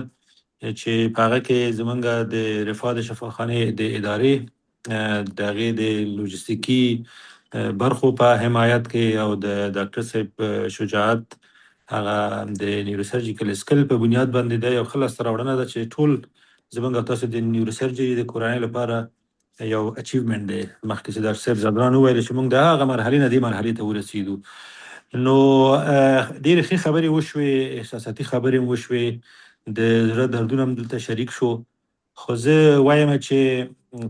چې په هغه کې زمونږ د رفاه د شفاخانې د ادارې د هغې د لوجستیکي برخو په حمایت کې او د ډاکټر صاحب شجاعت هغه د نیوروسرجیکل سکل په بنیاد باندې دا یو ښه لاسته راوړنه ده چې ټول زموږ او تاسو د نیوروسرجري د کورنۍ لپاره یو اچیومنټ دی. مخکې چې ډاکټر صاحب زبران وویل چې موږ د هغه مرحلې نه دې مرحلې ته ورسېدو. نو ډېرې ښې خبرې وشوې، احساساتي خبرې هم وشوې، د زړه دردونه هم دلته شریک شو. خو زه وایم چې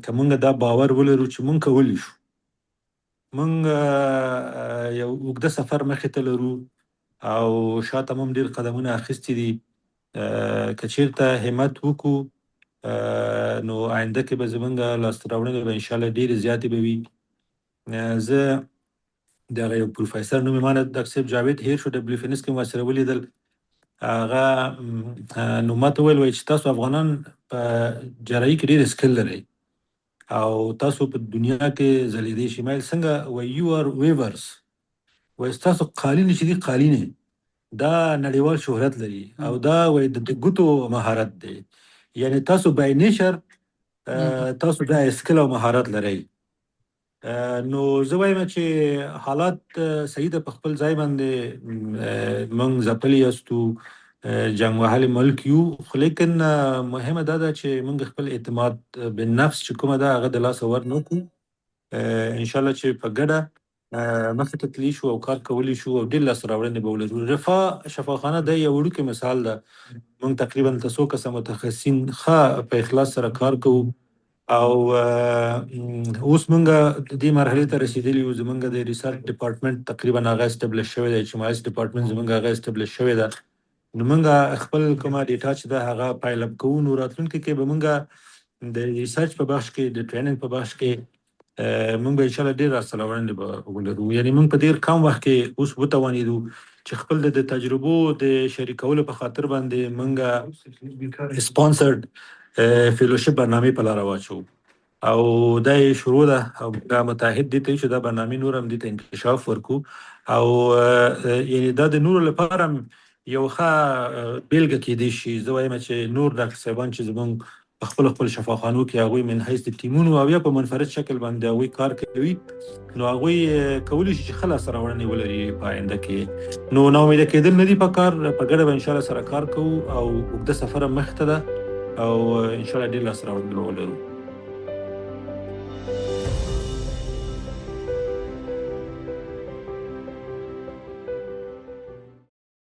که موږ دا باور ولرو چې موږ کولی شو، موږ یو اوږده سفر مخې ته لرو او شاته مو هم ډېر قدمونه اخیستي دي. که چېرته همت وکړو نو آینده کې به زموږ لاسته راوړنې به انشاءالله ډېرې زیاتې به وي. زه د هغه یو پروفیسر نوم یې ما نه ډاکټر صاحب جاوید هیر شو WFNS کې مو سره ولیدل. هغه نو ما ته ویل چې تاسو افغانان په جراحي کې ډېر سکل لرئ او تاسو په دنیا کې ځلېدی شئ. ما ویل څنګه؟ وایي یو آر ویورس، وایي ستاسو قالین چې دي قالینې دا نړیوال شهرت لري او دا وایي د ګوتو مهارت دی. یعنی تاسو بای نیچر تاسو دا سکل او مهارت لرئ. نو زه وایم چې حالات صحیح ده په خپل ځای باندې. موږ ځپلي یاستو، جنګ وهلي ملک یو، خو لیکن مهمه دا ده چې موږ خپل اعتماد بالنفس چې کومه ده هغه د لاسه ور نه کړو. انشاءالله چې په ګډه مخې ته تللی شو او کار کولی شو او ډېر لاسته راوړنې به ولرو. رفاه شفاخانه د یو وړوکی مثال ده. موږ تقریبا 300 کسه متخصصین ښه په اخلاص سره کار کوو او اوس موږ دې مرحلې ته رسېدلي یو. زموږ د ریسرچ ډپارټمنټ تقریبا هغه اسټبلش شوی دی، اجتماعي ډپارټمنټ زموږ هغه اسټبلش شوی ده. نو موږ خپل کومه ډیټا چې ده هغه پایل اپ کوو. نو راتلونکي کې به موږ د ریسرچ په بخش کې، د ټریننګ په بخش کې موږ به انشاءالله ډېر لاسته راوړنې به ولرو. یعنې موږ په ډېر کم وخت کې اوس وتوانېدو چې خپل د تجربو د شریکولو په خاطر باندې موږ سپانسرډ فیلوشپ برنامې په لاره واچوو او دا یې شروع ده او دا متعهد دي ته چې دا برنامې نور هم دې ته انکشاف ورکړو او یعنې دا د نورو لپاره هم یو ښه بېلګه کېدی شي. زه وایم چې نور ډاکټر صاحبان چې زموږ په خپل شفاخانو کې هغوی من حیث د ټیمونو او یا په منفرد شکل باندې هغوی کار کوي، نو هغوی کولی شي چې ښه لاسته راوړنې ولري په آینده کې. نو ناامیده کېدل نه دي په کار، په ګډه به انشاءالله سره کار کوو او اوږده سفر هم مخې ته ده او انشاءالله ډېر لاسته راوړنې به ولرو.